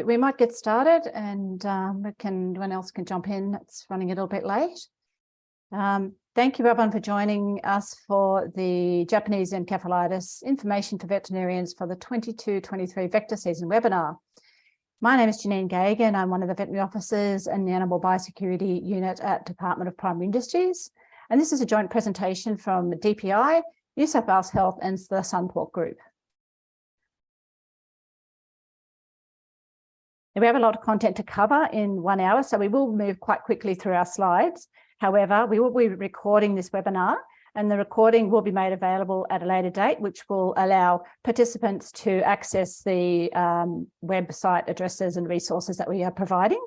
We might get started and anyone else can jump in. It's running a little bit late. Thank you everyone for joining us for the Japanese encephalitis information for veterinarians for the 22-23 vector season webinar. My name is Janine Gagan. I'm one of the veterinary officers in the Animal Biosecurity Unit at Department of Primary Industries. And this is a joint presentation from DPI, New South Wales Health and the Sunport Group. We have a lot of content to cover in 1 hour, so we will move quite quickly through our slides. However, we will be recording this webinar and the recording will be made available at a later date, which will allow participants to access the website addresses and resources that we are providing.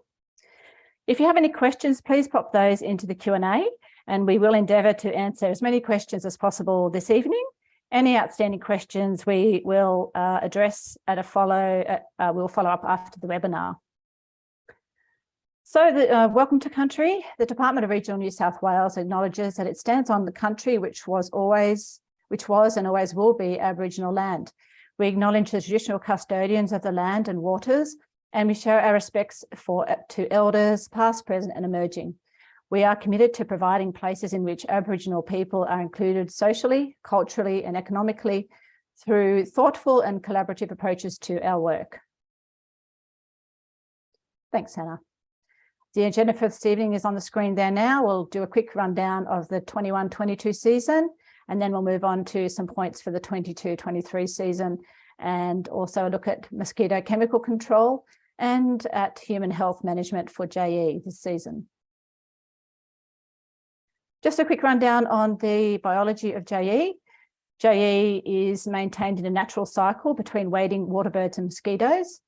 If you have any questions, please pop those into the Q&A and we will endeavour to answer as many questions as possible this evening. Any outstanding questions we will address at we'll follow up after the webinar. So welcome to country. The Department of Regional New South Wales acknowledges that it stands on the country which was and always will be Aboriginal land. We acknowledge the traditional custodians of the land and waters, and we show our respects to elders, past, present, and emerging. We are committed to providing places in which Aboriginal people are included socially, culturally, and economically through thoughtful and collaborative approaches to our work. Thanks, Hannah. The agenda for this evening is on the screen there now. We'll do a quick rundown of the 21-22 season, and then we'll move on to some points for the 22-23 season, and also look at mosquito chemical control and at human health management for JE this season. Just a quick rundown on the biology of JE. JE is maintained in a natural cycle between wading waterbirds and mosquitoes.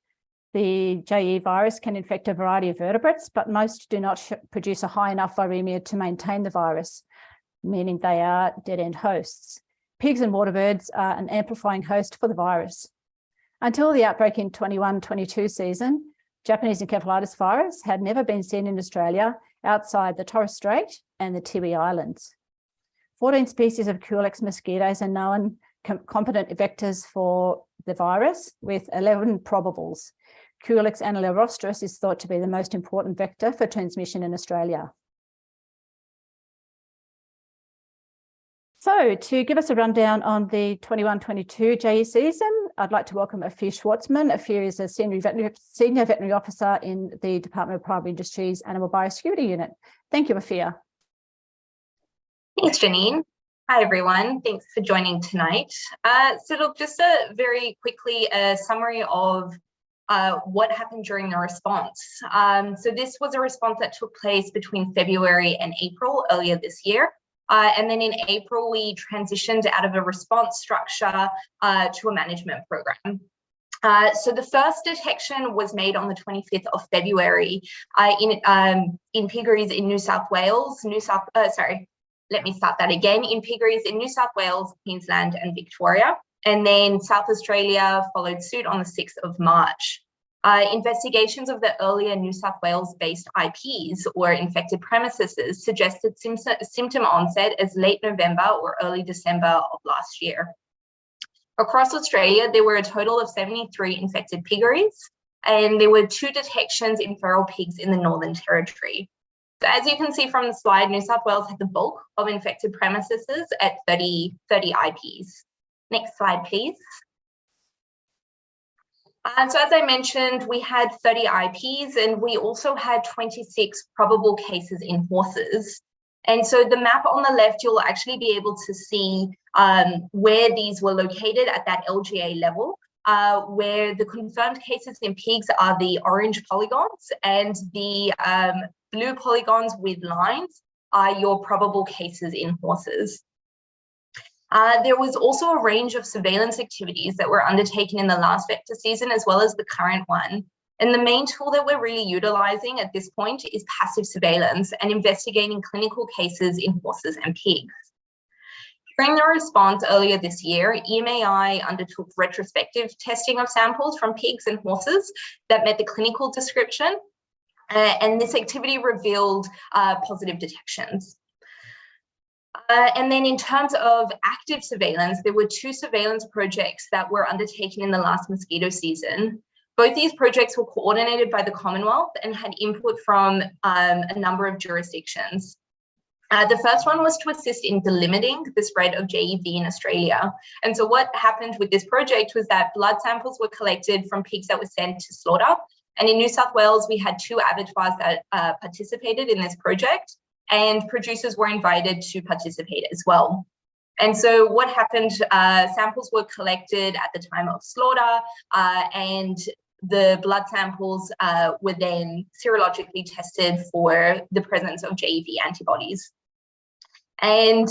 The JE virus can infect a variety of vertebrates, but most do not produce a high enough viremia to maintain the virus, meaning they are dead-end hosts. Pigs and waterbirds are an amplifying host for the virus. Until the outbreak in 21-22 season, Japanese encephalitis virus had never been seen in Australia outside the Torres Strait and the Tiwi Islands. 14 species of Culex mosquitoes are known competent vectors for the virus, with 11 probables. Culex annulirostris is thought to be the most important vector for transmission in Australia. So to give us a rundown on the 21-22 JE season, I'd like to welcome Afia Schwartzman. Afia is a senior veterinary officer in the Department of Primary Industries Animal Biosecurity Unit. Thank you, Afia. Thanks, Janine. Hi, everyone. Thanks for joining tonight. So look, just very quickly, a summary of what happened during the response. So this was a response that took place between February and April earlier this year. And then in April, we transitioned out of a response structure to a management program. So the first detection was made on the 25th of February in piggeries in New South Wales, in piggeries in New South Wales, Queensland and Victoria. And then South Australia followed suit on the 6th of March. Investigations of the earlier New South Wales-based IPs or infected premises suggested symptom onset as late November or early December of last year. Across Australia, there were a total of 73 infected piggeries, and there were 2 detections in feral pigs in the Northern Territory. So as you can see from the slide, New South Wales had the bulk of infected premises at 30 IPs. Next slide, please. So as I mentioned, we had 30 IPs and we also had 26 probable cases in horses. And so the map on the left, you'll actually be able to see where these were located at that LGA level, where the confirmed cases in pigs are the orange polygons and the blue polygons with lines are your probable cases in horses. There was also a range of surveillance activities that were undertaken in the last vector season as well as the current one. And the main tool that we're really utilising at this point is passive surveillance and investigating clinical cases in horses and pigs. During the response earlier this year, EMAI undertook retrospective testing of samples from pigs and horses that met the clinical description, and this activity revealed positive detections. And then in terms of active surveillance, there were 2 surveillance projects that were undertaken in the last mosquito season. Both these projects were coordinated by the Commonwealth and had input from a number of jurisdictions. The first one was to assist in delimiting the spread of JEV in Australia. And so what happened with this project was that blood samples were collected from pigs that were sent to slaughter. And in New South Wales, we had 2 abattoirs that participated in this project, and producers were invited to participate as well. And so what happened, samples were collected at the time of slaughter, and the blood samples were then serologically tested for the presence of JEV antibodies. And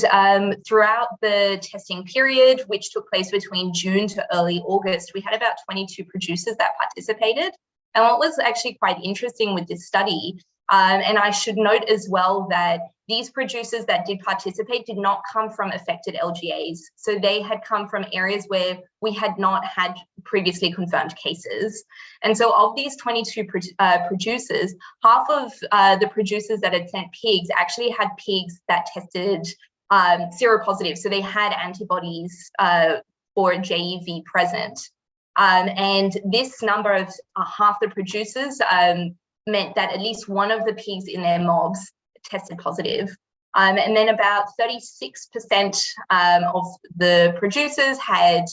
throughout the testing period, which took place between June to early August, we had about 22 producers that participated. And what was actually quite interesting with this study, and I should note as well that these producers that did participate did not come from affected LGAs. So they had come from areas where we had not had previously confirmed cases. And so of these 22 producers, half of the producers that had sent pigs actually had pigs that tested seropositive. So they had antibodies for JEV present. And this number of half the producers meant that at least one of the pigs in their mobs tested positive. And then about 36% of the producers had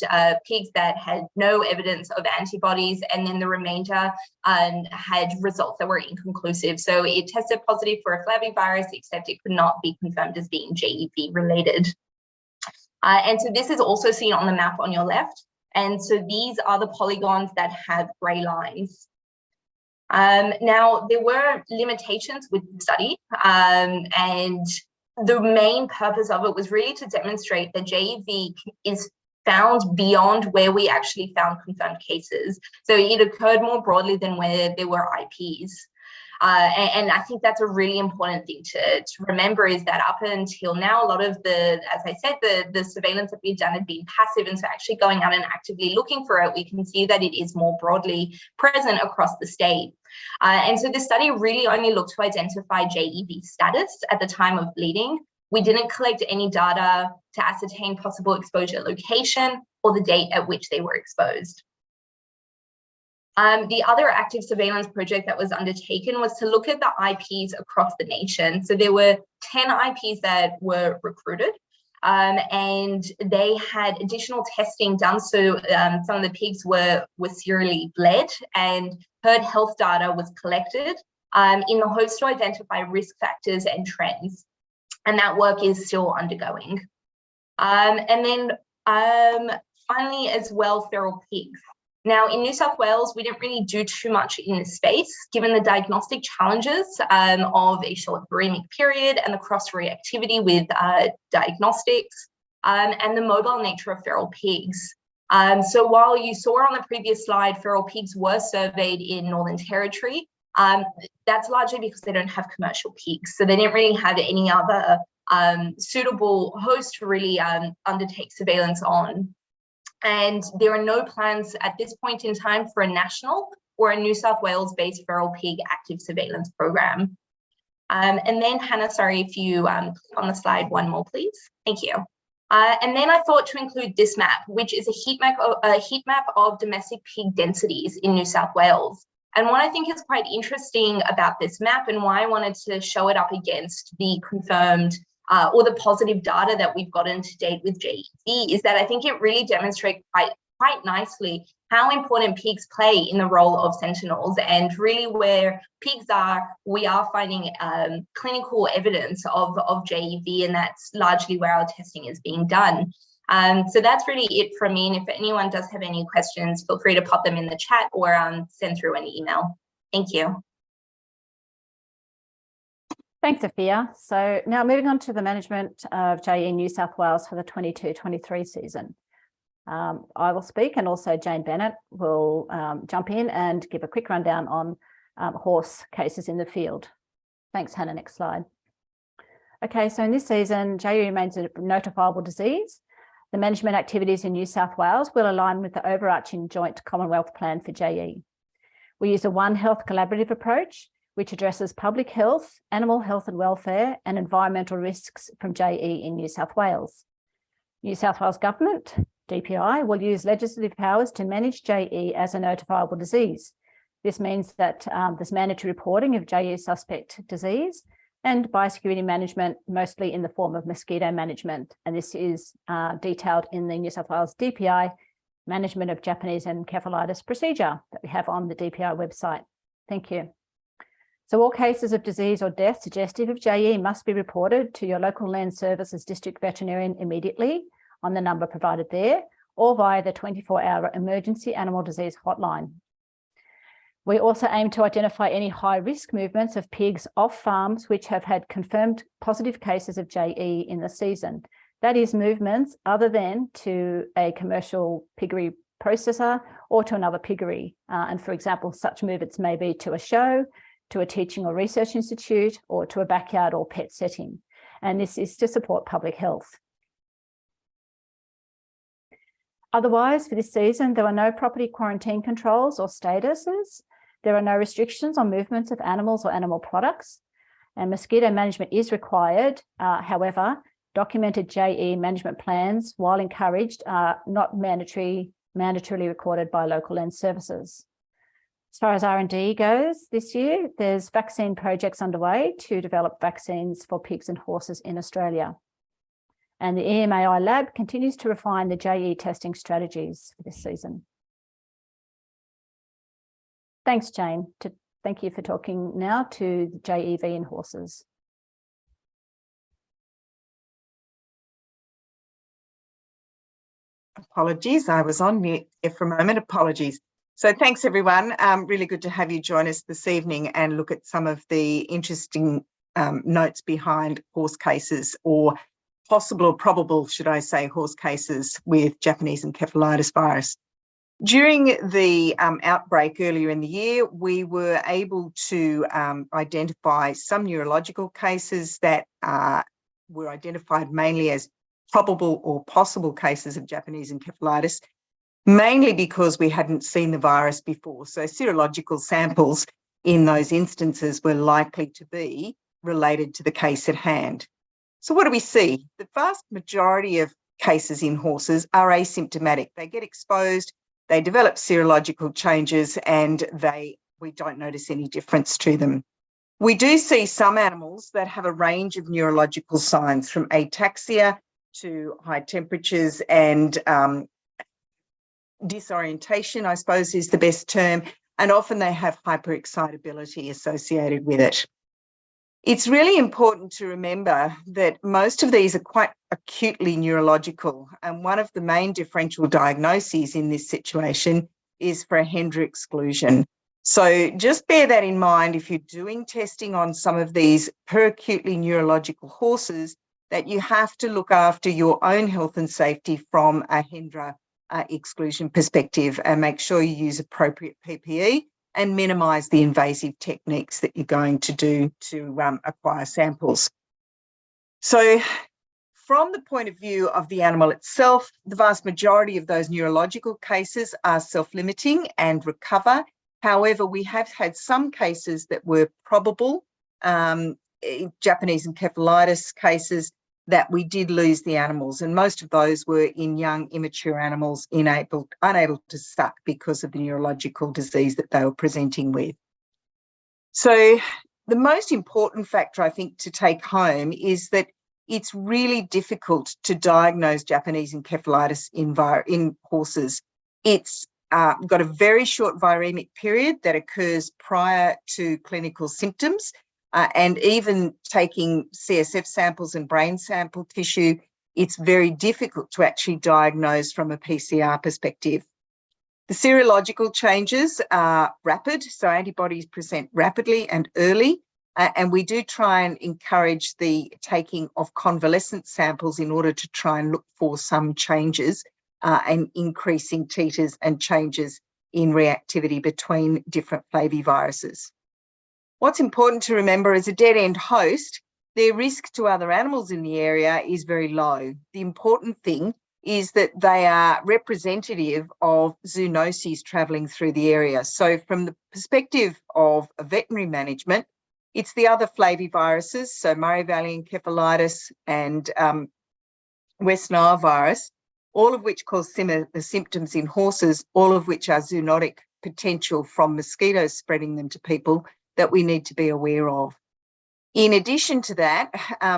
pigs that had no evidence of antibodies, and then the remainder had results that were inconclusive. So it tested positive for a flavivirus, except it could not be confirmed as being JEV related. And so this is also seen on the map on your left. And so these are the polygons that have grey lines. Now, there were limitations with the study, and the main purpose of it was really to demonstrate that JEV is found beyond where we actually found confirmed cases. So it occurred more broadly than where there were IPs. And I think that's a really important thing to remember, is that up until now, a lot of the, as I said, the surveillance that we've done had been passive. And so actually going out and actively looking for it, we can see that it is more broadly present across the state. And so the study really only looked to identify JEV status at the time of bleeding. We didn't collect any data to ascertain possible exposure location or the date at which they were exposed. The other active surveillance project that was undertaken was to look at the IPs across the nation. So there were 10 IPs that were recruited, and they had additional testing done. So some of the pigs were serially bled, and herd health data was collected in the hopes to identify risk factors and trends. And that work is still undergoing. And then finally as well, feral pigs. Now, in New South Wales, we didn't really do too much in this space, given the diagnostic challenges of a short viremic period and the cross-reactivity with diagnostics and the mobile nature of feral pigs. So while you saw on the previous slide, feral pigs were surveyed in Northern Territory, that's largely because they don't have commercial pigs. So they didn't really have any other suitable host to really undertake surveillance on. And there are no plans at this point in time for a national or a New South Wales-based feral pig active surveillance program. And then Hannah, sorry, if you click on the slide one more, please. Thank you. And then I thought to include this map, which is a heat map of domestic pig densities in New South Wales. And what I think is quite interesting about this map, and why I wanted to show it up against the confirmed or the positive data that we've gotten to date with JEV, is that I think it really demonstrates quite nicely how important pigs play in the role of sentinels, and really where pigs are, we are finding clinical evidence of JEV, and that's largely where our testing is being done. So that's really it from me. And if anyone does have any questions, feel free to pop them in the chat or send through an email. Thank you. Thanks, Sophia. So now moving on to the management of JE New South Wales for the 22-23 season. I will speak, and also Jane Bennett will jump in and give a quick rundown on horse cases in the field. Thanks, Hannah. Next slide. Okay, so in this season, JE remains a notifiable disease. The management activities in New South Wales will align with the overarching joint Commonwealth plan for JE. We use a One Health collaborative approach, which addresses public health, animal health and welfare, and environmental risks from JE in New South Wales. New South Wales Government, DPI, will use legislative powers to manage JE as a notifiable disease. This means that there's mandatory reporting of JE suspect disease and biosecurity management, mostly in the form of mosquito management. And this is detailed in the New South Wales DPI management of Japanese encephalitis procedure that we have on the DPI website. Thank you. So all cases of disease or death suggestive of JE must be reported to your local land services district veterinarian immediately on the number provided there, or via the 24-hour emergency animal disease hotline. We also aim to identify any high-risk movements of pigs off farms which have had confirmed positive cases of JE in the season. That is, movements other than to a commercial piggery processor or to another piggery. And for example, such movements may be to a show, to a teaching or research institute, or to a backyard or pet setting. And this is to support public health. Otherwise, for this season, there are no property quarantine controls or statuses. There are no restrictions on movements of animals or animal products, and mosquito management is required. However, documented JE management plans, while encouraged, are not mandatorily recorded by local land services. As far as R&D goes this year, there's vaccine projects underway to develop vaccines for pigs and horses in Australia. And the EMAI lab continues to refine the JE testing strategies for this season. Thanks, Jane. Thank you for talking now to the JEV in horses. Apologies, I was on mute there for a moment. Apologies. So thanks, everyone. Really good to have you join us this evening and look at some of the interesting notes behind horse cases, or possible or probable, should I say, horse cases with Japanese encephalitis virus. During the outbreak earlier in the year, we were able to identify some neurological cases that were identified mainly as probable or possible cases of Japanese encephalitis, mainly because we hadn't seen the virus before. So serological samples in those instances were likely to be related to the case at hand. So what do we see? The vast majority of cases in horses are asymptomatic. They get exposed, they develop serological changes, and we don't notice any difference to them. We do see some animals that have a range of neurological signs, from ataxia to high temperatures and disorientation, I suppose is the best term, and often they have hyperexcitability associated with it. It's really important to remember that most of these are quite acutely neurological, and one of the main differential diagnoses in this situation is for a Hendra exclusion. So just bear that in mind if you're doing testing on some of these per acutely neurological horses, that you have to look after your own health and safety from a Hendra exclusion perspective, and make sure you use appropriate PPE and minimise the invasive techniques that you're going to do to acquire samples. So from the point of view of the animal itself, the vast majority of those neurological cases are self-limiting and recover. However, we have had some cases that were probable, Japanese encephalitis cases, that we did lose the animals, and most of those were in young, immature animals unable to suck because of the neurological disease that they were presenting with. So the most important factor, I think, to take home is that it's really difficult to diagnose Japanese encephalitis in horses. It's got a very short viremic period that occurs prior to clinical symptoms. And even taking CSF samples and brain sample tissue, it's very difficult to actually diagnose from a PCR perspective. The serological changes are rapid, so antibodies present rapidly and early, and we do try and encourage the taking of convalescent samples in order to try and look for some changes and increasing titers and changes in reactivity between different flaviviruses. What's important to remember, as a dead-end host, their risk to other animals in the area is very low. The important thing is that they are representative of zoonoses travelling through the area. So from the perspective of veterinary management, it's the other flaviviruses, so Murray Valley encephalitis and West Nile virus, all of which cause similar symptoms in horses, all of which are zoonotic potential from mosquitoes spreading them to people that we need to be aware of. In addition to that,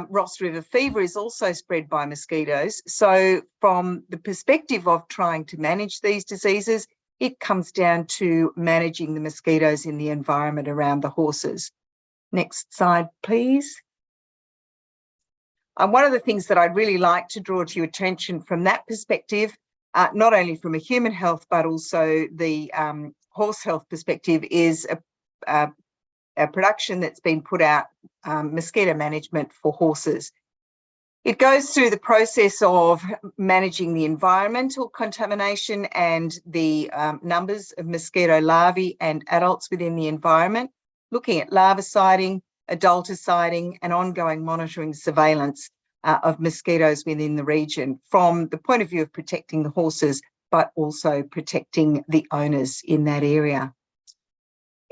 Ross River fever is also spread by mosquitoes. So from the perspective of trying to manage these diseases, it comes down to managing the mosquitoes in the environment around the horses. Next slide, please. One of the things that I'd really like to draw to your attention from that perspective, not only from a human health, but also the horse health perspective, is a production that's been put out, mosquito management for horses. It goes through the process of managing the environmental contamination and the numbers of mosquito larvae and adults within the environment, looking at larviciding, adulticiding, and ongoing monitoring surveillance of mosquitoes within the region from the point of view of protecting the horses, but also protecting the owners in that area.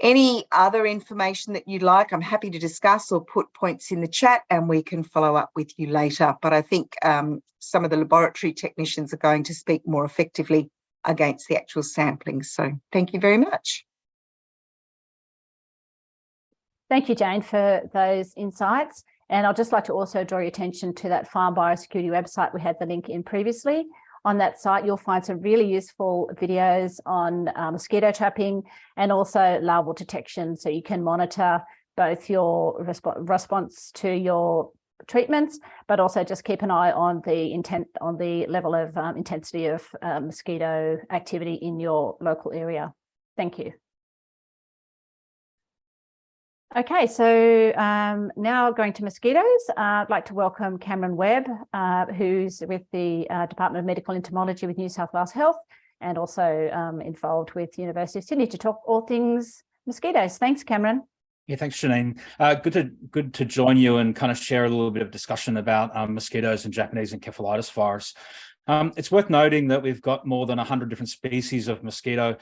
Any other information that you'd like, I'm happy to discuss or put points in the chat and we can follow up with you later. But I think some of the laboratory technicians are going to speak more effectively against the actual sampling. So thank you very much. Thank you, Jane, for those insights. And I'd just like to also draw your attention to that farm biosecurity website. We had the link in previously. On that site, you'll find some really useful videos on mosquito trapping and also larval detection, so you can monitor both your response to your treatments, but also just keep an eye on the level of intensity of mosquito activity in your local area. Thank you. Okay, so now going to mosquitoes, I'd like to welcome Cameron Webb, who's with the Department of Medical Entomology with New South Wales Health and also involved with University of Sydney to talk all things mosquitoes. Thanks, Cameron. Yeah, thanks, Janine. Good to join you and kind of share a little bit of discussion about mosquitoes and Japanese encephalitis virus. It's worth noting that we've got more than 100 different species of mosquito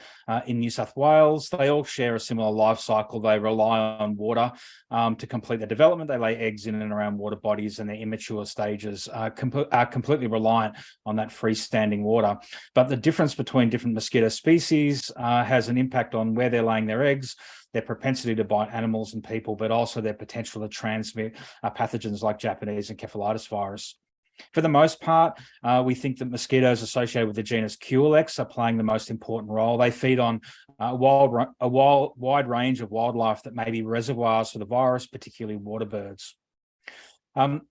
in New South Wales. They all share a similar life cycle. They rely on water to complete their development. They lay eggs in and around water bodies, and their immature stages are completely reliant on that freestanding water. But the difference between different mosquito species has an impact on where they're laying their eggs, their propensity to bite animals and people, but also their potential to transmit pathogens like Japanese encephalitis virus. For the most part, we think that mosquitoes associated with the genus Culex are playing the most important role. They feed on a wide range of wildlife that may be reservoirs for the virus, particularly water birds.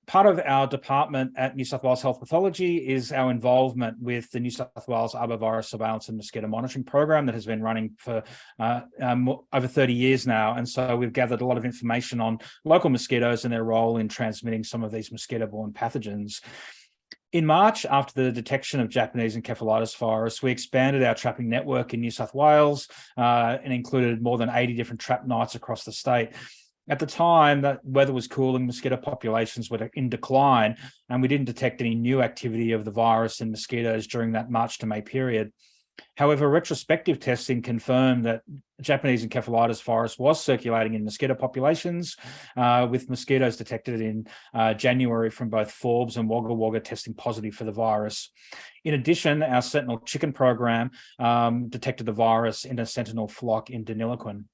Part of our department at New South Wales Health Pathology is our involvement with the New South Wales arbovirus surveillance and mosquito monitoring program that has been running for over 30 years now. And so we've gathered a lot of information on local mosquitoes and their role in transmitting some of these mosquito-borne pathogens. In March, after the detection of Japanese encephalitis virus, we expanded our trapping network in New South Wales and included more than 80 different trap nights across the state. At the time, the weather was cooling, mosquito populations were in decline, and we didn't detect any new activity of the virus in mosquitoes during that March to May period. However, retrospective testing confirmed that Japanese encephalitis virus was circulating in mosquito populations, with mosquitoes detected in January from both Forbes and Wagga Wagga testing positive for the virus. In addition, our Sentinel chicken program detected the virus in a sentinel flock in Deniliquin.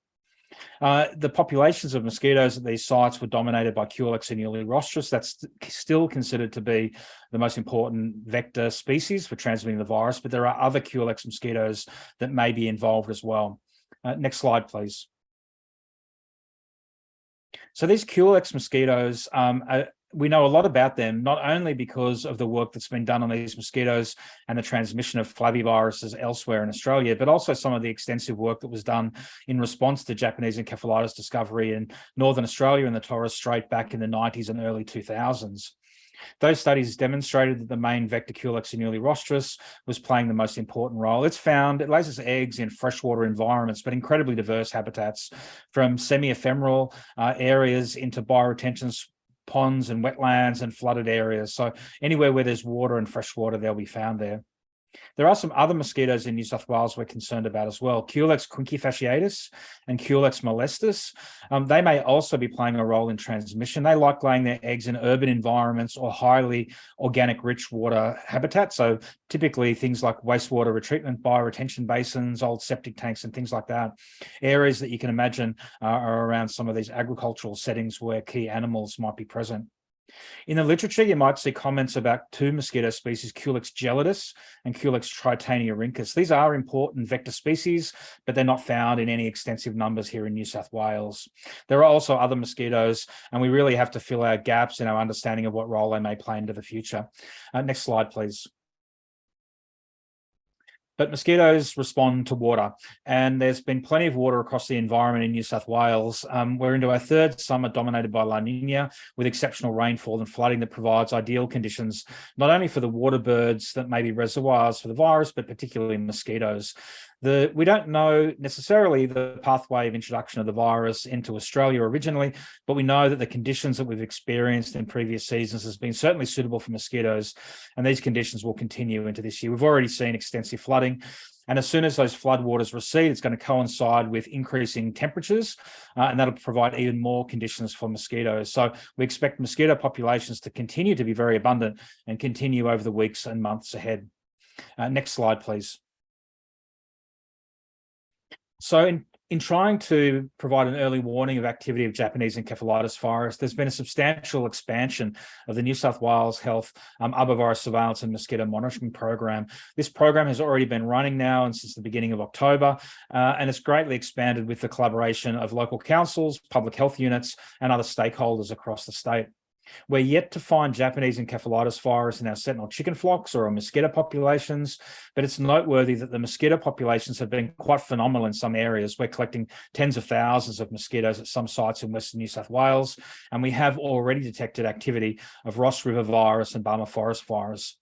The populations of mosquitoes at these sites were dominated by Culex annually rostris. That's still considered to be the most important vector species for transmitting the virus, but there are other Culex mosquitoes that may be involved as well. Next slide, please. So these Culex mosquitoes, we know a lot about them, not only because of the work that's been done on these mosquitoes and the transmission of flaviviruses elsewhere in Australia, but also some of the extensive work that was done in response to Japanese encephalitis discovery in Northern Australia and the Torres Strait back in the 90s and early 2000s. Those studies demonstrated that the main vector Culex annually rostris was playing the most important role. It lays its eggs in freshwater environments, but incredibly diverse habitats, from semi-ephemeral areas into bioretention ponds and wetlands and flooded areas. So anywhere where there's water and fresh water, they'll be found there. There are some other mosquitoes in New South Wales we're concerned about as well. Culex quinquefasciatus and Culex molestus. They may also be playing a role in transmission. They like laying their eggs in urban environments or highly organic rich water habitats. So typically things like wastewater retreatment bioretention basins, old septic tanks and things like that. Areas that you can imagine are around some of these agricultural settings where key animals might be present. In the literature, you might see comments about two mosquito species, Culex gelidus and Culex tritania. These are important vector species, but they're not found in any extensive numbers here in New South Wales. There are also other mosquitoes, and we really have to fill our gaps in our understanding of what role they may play into the future. Next slide, please. But mosquitoes respond to water, and there's been plenty of water across the environment in New South Wales. We're into our third summer dominated by La Nina, with exceptional rainfall and flooding that provides ideal conditions, not only for the water birds that may be reservoirs for the virus, but particularly mosquitoes. We don't know necessarily the pathway of introduction of the virus into Australia originally, but we know that the conditions that we've experienced in previous seasons has been certainly suitable for mosquitoes, and these conditions will continue into this year. We've already seen extensive flooding, and as soon as those floodwaters recede, it's going to coincide with increasing temperatures, and that'll provide even more conditions for mosquitoes. So we expect mosquito populations to continue to be very abundant and continue over the weeks and months ahead. Next slide, please. So in trying to provide an early warning of activity of Japanese encephalitis virus, there's been a substantial expansion of the New South Wales Health arbovirus surveillance and mosquito monitoring program. This program has already been running now and since the beginning of October, and it's greatly expanded with the collaboration of local councils, public health units, and other stakeholders across the state. We're yet to find Japanese encephalitis virus in our sentinel chicken flocks or our mosquito populations, but it's noteworthy that the mosquito populations have been quite phenomenal in some areas. We're collecting tens of thousands of mosquitoes at some sites in Western New South Wales, and we have already detected activity of Ross River virus and Barmah Forest virus.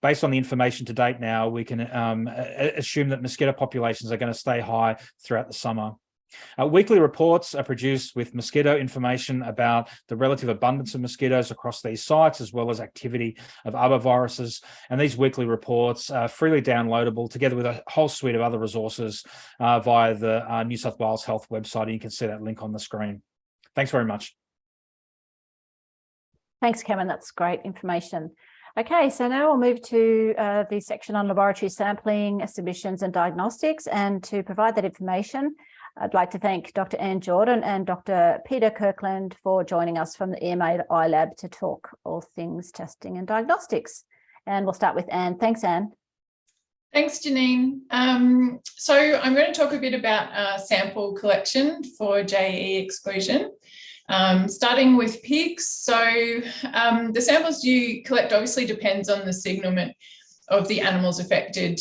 Based on the information to date now, we can assume that mosquito populations are going to stay high throughout the summer. Weekly reports are produced with mosquito information about the relative abundance of mosquitoes across these sites, as well as activity of arboviruses. And these weekly reports are freely downloadable together with a whole suite of other resources via the New South Wales Health website. And you can see that link on the screen. Thanks very much. Thanks, Cameron. That's great information. Okay, so now we'll move to the section on laboratory sampling, submissions and diagnostics. And to provide that information, I'd like to thank Dr. Anne Jordan and Dr. Peter Kirkland for joining us from the EMA iLab to talk all things testing and diagnostics. And we'll start with Anne. Thanks, Anne. Thanks, Janine. So I'm going to talk a bit about sample collection for JE exclusion, starting with pigs. So the samples you collect obviously depends on the signalment of the animals affected,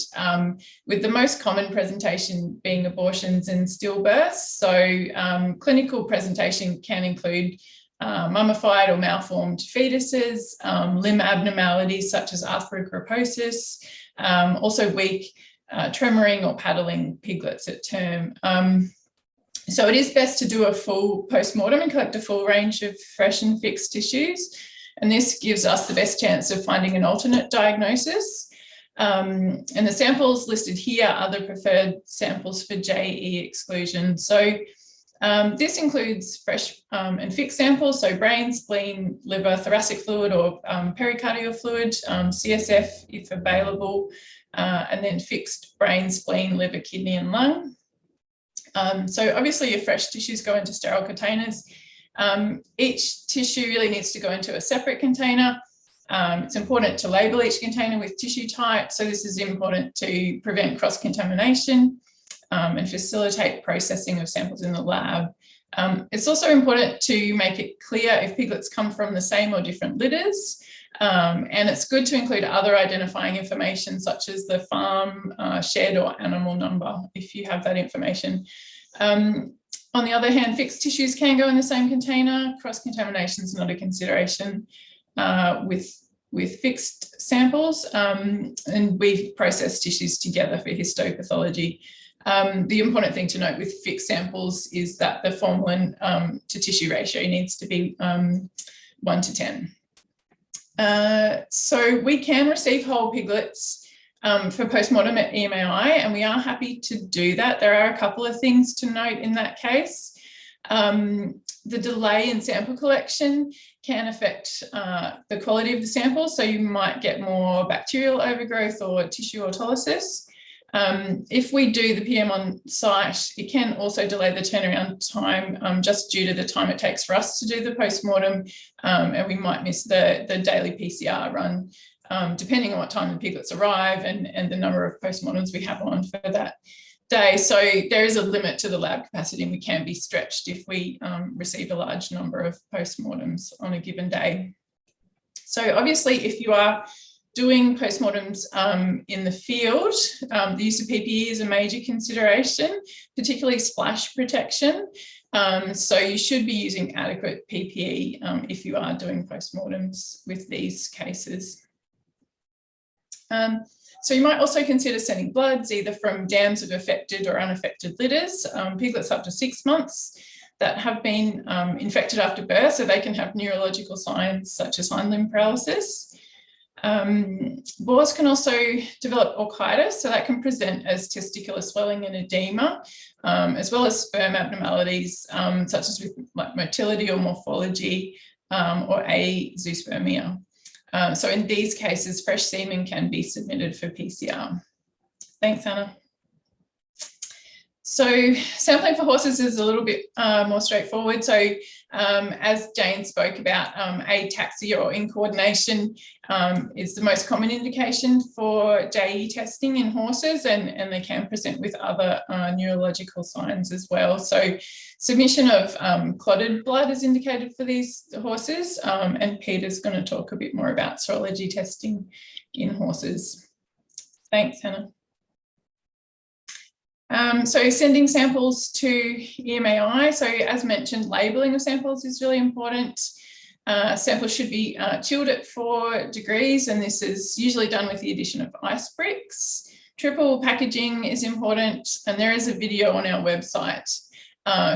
with the most common presentation being abortions and stillbirths. So clinical presentation can include mummified or malformed fetuses, limb abnormalities such as arthrogryposis, also weak tremoring or paddling piglets at term. So it is best to do a full post-mortem and collect a full range of fresh and fixed tissues. And this gives us the best chance of finding an alternate diagnosis. And the samples listed here are the preferred samples for JE exclusion. So this includes fresh and fixed samples, so brain, spleen, liver, thoracic fluid or pericardial fluid, CSF if available, and then fixed brain, spleen, liver, kidney and lung. So obviously your fresh tissues go into sterile containers. Each tissue really needs to go into a separate container. It's important to label each container with tissue type. So this is important to prevent cross-contamination and facilitate processing of samples in the lab. It's also important to make it clear if piglets come from the same or different litters. And it's good to include other identifying information such as the farm, shed or animal number, if you have that information. On the other hand, fixed tissues can go in the same container. Cross-contamination is not a consideration with fixed samples, and we process tissues together for histopathology. The important thing to note with fixed samples is that the formalin to tissue ratio needs to be 1 to 10. So we can receive whole piglets for postmortem at EMAI, and we are happy to do that. There are a couple of things to note in that case. The delay in sample collection can affect the quality of the sample, so you might get more bacterial overgrowth or tissue autolysis. If we do the PM on site, it can also delay the turnaround time just due to the time it takes for us to do the postmortem, and we might miss the daily PCR run, depending on what time the piglets arrive and the number of postmortems we have on for that day. So there is a limit to the lab capacity, and we can be stretched if we receive a large number of postmortems on a given day. So obviously, if you are doing postmortems in the field, the use of PPE is a major consideration, particularly splash protection. So you should be using adequate PPE if you are doing postmortems with these cases. So you might also consider sending bloods either from dams of affected or unaffected litters, piglets up to 6 months that have been infected after birth, so they can have neurological signs such as hind limb paralysis. Boars can also develop orchitis, so that can present as testicular swelling and edema, as well as sperm abnormalities such as with like motility or morphology or azoospermia. So in these cases, fresh semen can be submitted for PCR. Thanks, Anna. So sampling for horses is a little bit more straightforward. So as Jane spoke about, ataxia or incoordination is the most common indication for JE testing in horses, and they can present with other neurological signs as well. So submission of clotted blood is indicated for these horses, and Peter's going to talk a bit more about serology testing in horses. Thanks, Hannah. So sending samples to EMAI. So as mentioned, labelling of samples is really important. Samples should be chilled at 4 degrees, and this is usually done with the addition of ice bricks. Triple packaging is important, and there is a video on our website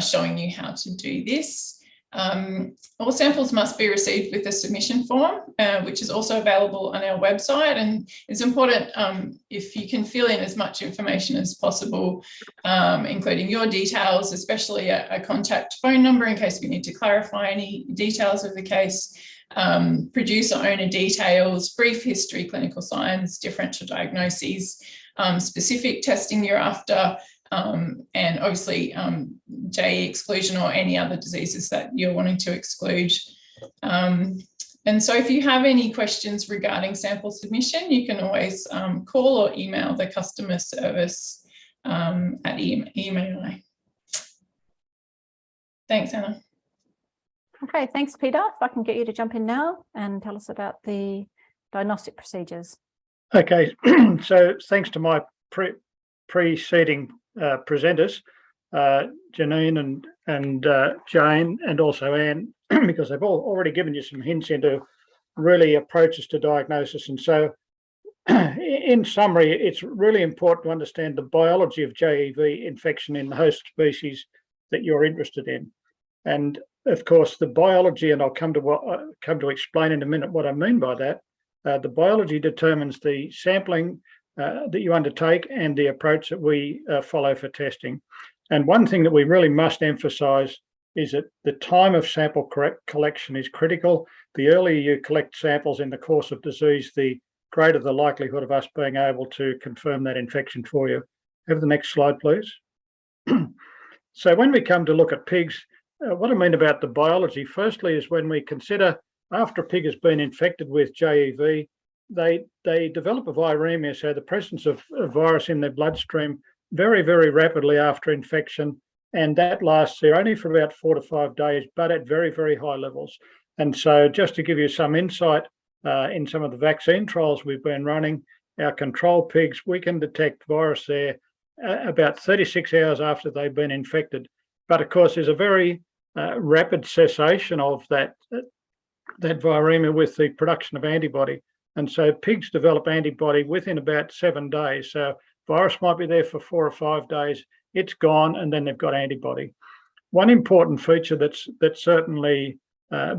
showing you how to do this. All samples must be received with a submission form, which is also available on our website, and it's important if you can fill in as much information as possible, including your details, especially a contact phone number in case we need to clarify any details of the case, producer owner details, brief history, clinical signs, differential diagnoses, specific testing you're after, and obviously JE exclusion or any other diseases that you're wanting to exclude. And so if you have any questions regarding sample submission, you can always call or email the customer service at EMAI. Thanks, Anna. Okay, thanks, Peter. If I can get you to jump in now and tell us about the diagnostic procedures. Okay, so thanks to my preceding presenters, Janine and Jane, and also Anne, because they've already given you some hints into really approaches to diagnosis. And so in summary, it's really important to understand the biology of JEV infection in the host species that you're interested in. And of course, the biology, and I'll come to explain in a minute what I mean by that, the biology determines the sampling that you undertake and the approach that we follow for testing. And one thing that we really must emphasize is that the time of sample collection is critical. The earlier you collect samples in the course of disease, the greater the likelihood of us being able to confirm that infection for you. Have the next slide, please. So when we come to look at pigs, what I mean about the biology, firstly, is when we consider after a pig has been infected with JEV, they develop a viremia, so the presence of a virus in their bloodstream very, very rapidly after infection, and that lasts there only for about 4 to 5 days, but at very, very high levels. And so just to give you some insight, in some of the vaccine trials we've been running, our control pigs, we can detect virus there about 36 hours after they've been infected. But of course, there's a very rapid cessation of that viremia with the production of antibody. And so pigs develop antibody within about 7 days. So virus might be there for 4 or 5 days, it's gone, and then they've got antibody. One important feature that's certainly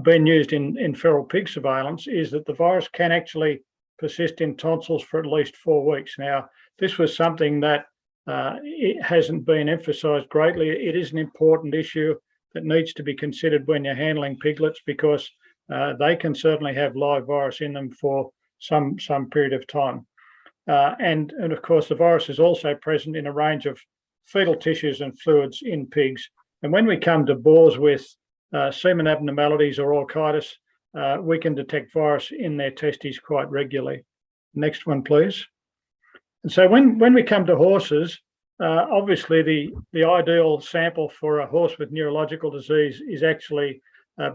been used in feral pig surveillance is that the virus can actually persist in tonsils for at least 4 weeks. Now, this was something that it hasn't been emphasised greatly. It is an important issue that needs to be considered when you're handling piglets, because they can certainly have live virus in them for some period of time. And of course, the virus is also present in a range of fetal tissues and fluids in pigs. And when we come to boars with semen abnormalities or orchitis, we can detect virus in their testes quite regularly. Next one, please. And so when we come to horses, obviously the ideal sample for a horse with neurological disease is actually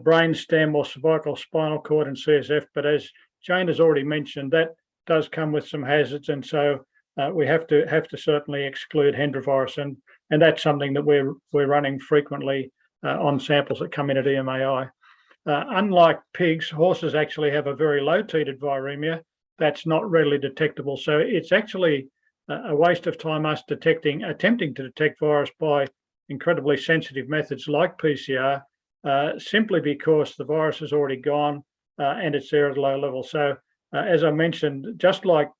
brain stem or cervical spinal cord and CSF. But as Jane has already mentioned, that does come with some hazards, and so we have to certainly exclude hendrovirus, and that's something that we're running frequently on samples that come in at EMAI. Unlike pigs, horses actually have a very low Titer viremia that's not readily detectable. So it's actually a waste of time us attempting to detect virus by incredibly sensitive methods like PCR, simply because the virus is already gone and it's there at a low level. So as I mentioned, just like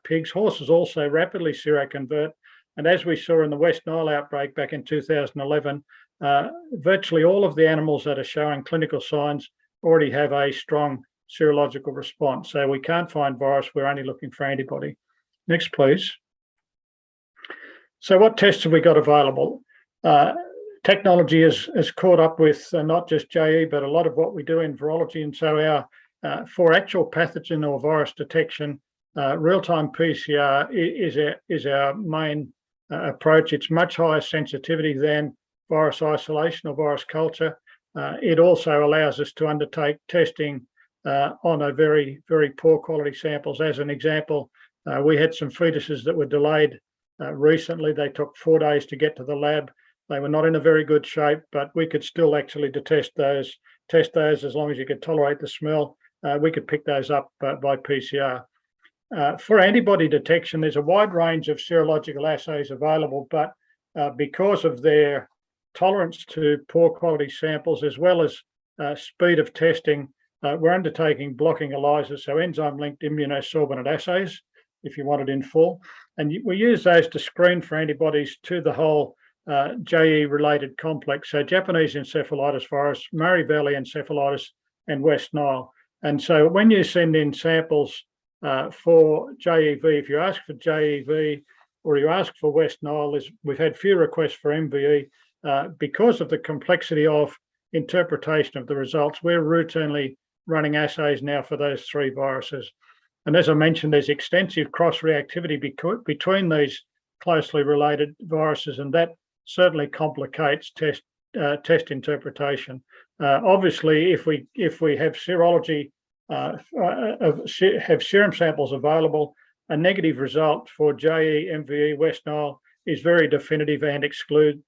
pigs, horses also rapidly seroconvert. And as we saw in the West Nile outbreak back in 2011, virtually all of the animals that are showing clinical signs already have a strong serological response. So we can't find virus, we're only looking for antibody. Next, please. So what tests have we got available? Technology has caught up with not just JE, but a lot of what we do in virology. And so for actual pathogen or virus detection, real-time PCR is our main approach. It's much higher sensitivity than virus isolation or virus culture. It also allows us to undertake testing on a very, very poor quality samples. As an example, we had some fetuses that were delayed recently. They took 4 days to get to the lab. They were not in a very good shape, but we could still actually test those as long as you could tolerate the smell. We could pick those up by PCR. For antibody detection, there's a wide range of serological assays available, but because of their tolerance to poor quality samples, as well as speed of testing, we're undertaking blocking ELISAs, so enzyme-linked immunosorbent assays, if you want it in full. And we use those to screen for antibodies to the whole JE-related complex, so Japanese encephalitis virus, Murray Valley encephalitis, and West Nile. And so when you send in samples for JEV, if you ask for JEV or you ask for West Nile, we've had few requests for MVE because of the complexity of interpretation of the results. We're routinely running assays now for those 3 viruses. And as I mentioned, there's extensive cross-reactivity between these closely related viruses, and that certainly complicates test interpretation. Obviously, if we have serology, have serum samples available, a negative result for JE, MVE, West Nile is very definitive and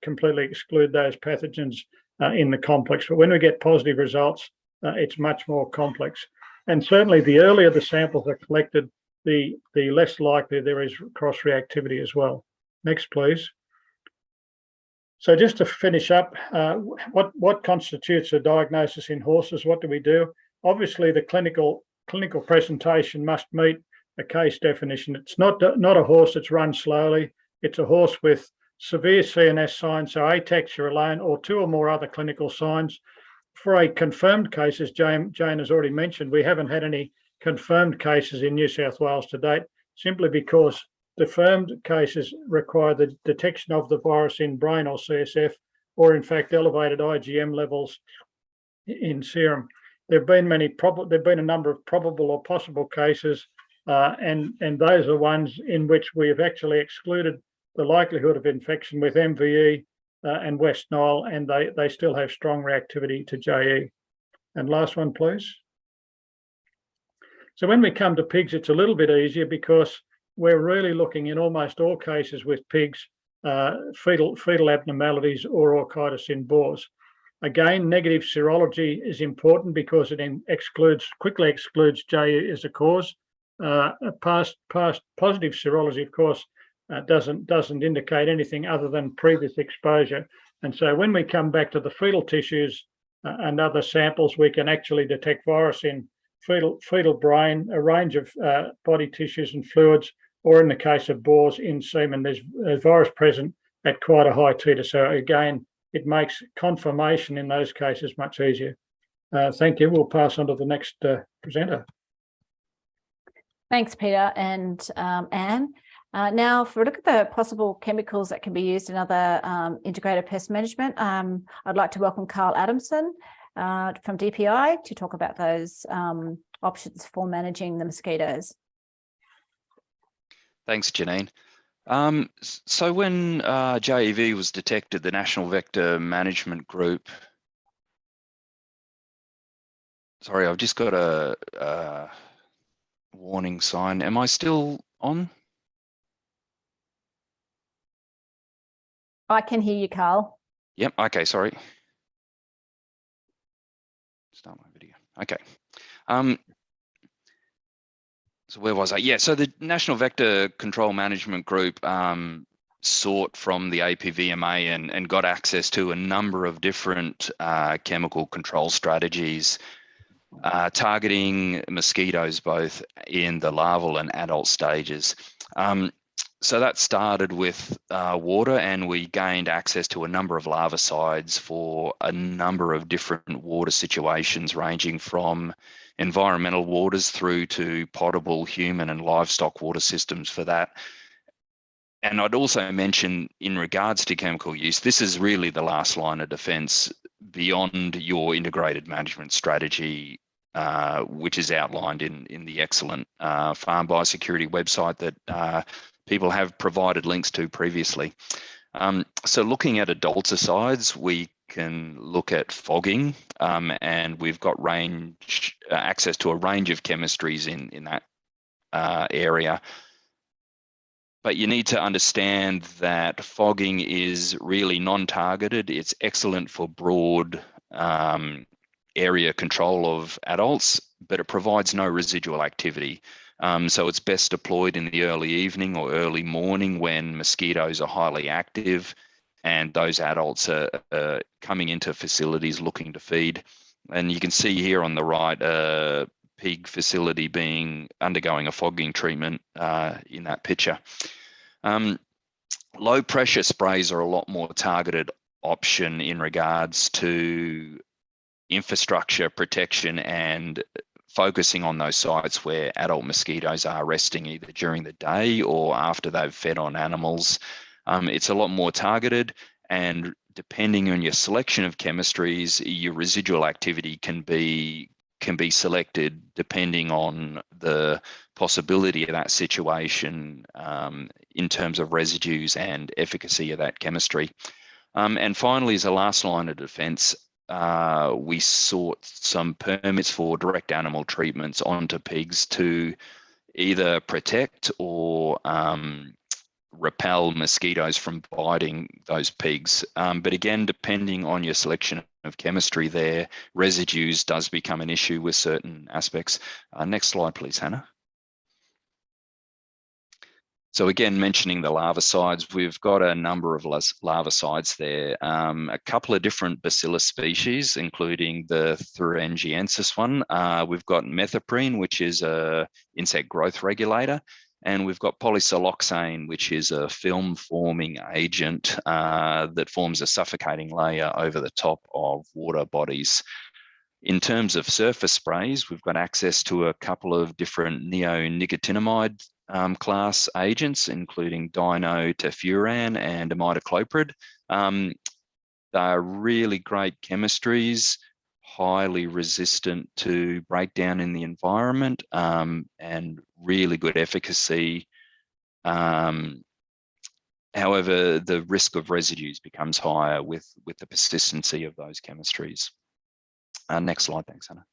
completely exclude those pathogens in the complex. But when we get positive results, it's much more complex. And certainly the earlier the samples are collected, the less likely there is cross-reactivity as well. Next, please. So just to finish up, what constitutes a diagnosis in horses? What do we do? Obviously, the clinical presentation must meet a case definition. It's not a horse that's run slowly. It's a horse with severe CNS signs, so ataxia alone, or 2 or more other clinical signs. For a confirmed case, as Jane has already mentioned, we haven't had any confirmed cases in New South Wales to date, simply because confirmed cases require the detection of the virus in brain or CSF, or in fact elevated IgM levels in serum. There've been a number of probable or possible cases, and those are ones in which we have actually excluded the likelihood of infection with MVE and West Nile, and they still have strong reactivity to JE. And last one, please. So when we come to pigs, it's a little bit easier because we're really looking in almost all cases with pigs, fetal abnormalities or orchitis in boars. Again, negative serology is important because it quickly excludes JE as a cause. Past positive serology, of course, doesn't indicate anything other than previous exposure. And so when we come back to the fetal tissues and other samples, we can actually detect virus in fetal brain, a range of body tissues and fluids, or in the case of boars in semen, there's a virus present at quite a high titer. So again, it makes confirmation in those cases much easier. Thank you. We'll pass on to the next presenter. Thanks, Peter and Anne. Now, for a look at the possible chemicals that can be used in other integrated pest management, I'd like to welcome Carl Adamson from DPI to talk about those options for managing the mosquitoes. Thanks, Janine. So when JEV was detected, the National Vector Management Group, sorry, I've just got a warning sign. Am I still on? I can hear you, Carl. Yep, okay, sorry. Start my video. Okay. So where was I? Yeah, so the National Vector Control Management Group sought from the APVMA and got access to a number of different chemical control strategies targeting mosquitoes both in the larval and adult stages. So that started with water, and we gained access to a number of larvicides for a number of different water situations, ranging from environmental waters through to potable human and livestock water systems for that. And I'd also mention, in regards to chemical use, this is really the last line of defense beyond your integrated management strategy, which is outlined in the excellent farm biosecurity website that people have provided links to previously. So looking at adulticides, we can look at fogging, and we've got access to a range of chemistries in that area. But you need to understand that fogging is really non-targeted. It's excellent for broad area control of adults, but it provides no residual activity. So it's best deployed in the early evening or early morning when mosquitoes are highly active and those adults are coming into facilities looking to feed. And you can see here on the right, a pig facility undergoing a fogging treatment in that picture. Low pressure sprays are a lot more targeted option in regards to infrastructure protection and focusing on those sites where adult mosquitoes are resting either during the day or after they've fed on animals. It's a lot more targeted, and depending on your selection of chemistries, your residual activity can be selected depending on the possibility of that situation in terms of residues and efficacy of that chemistry. And finally, as a last line of defense, we sought some permits for direct animal treatments onto pigs to either protect or repel mosquitoes from biting those pigs. But again, depending on your selection of chemistry there, residues does become an issue with certain aspects. Next slide, please, Hannah. So again, mentioning the larvicides, we've got a number of larvicides there, a couple of different bacillus species, including the thuringiensis one. We've got methoprene, which is a insect growth regulator, and we've got polysiloxane, which is a film-forming agent that forms a suffocating layer over the top of water bodies. In terms of surface sprays, we've got access to a couple of different neonicotinoid class agents, including dinotefuran and imidacloprid. They're really great chemistries, highly resistant to breakdown in the environment, and really good efficacy. However, the risk of residues becomes higher with the persistency of those chemistries. Next slide, thanks, Hannah.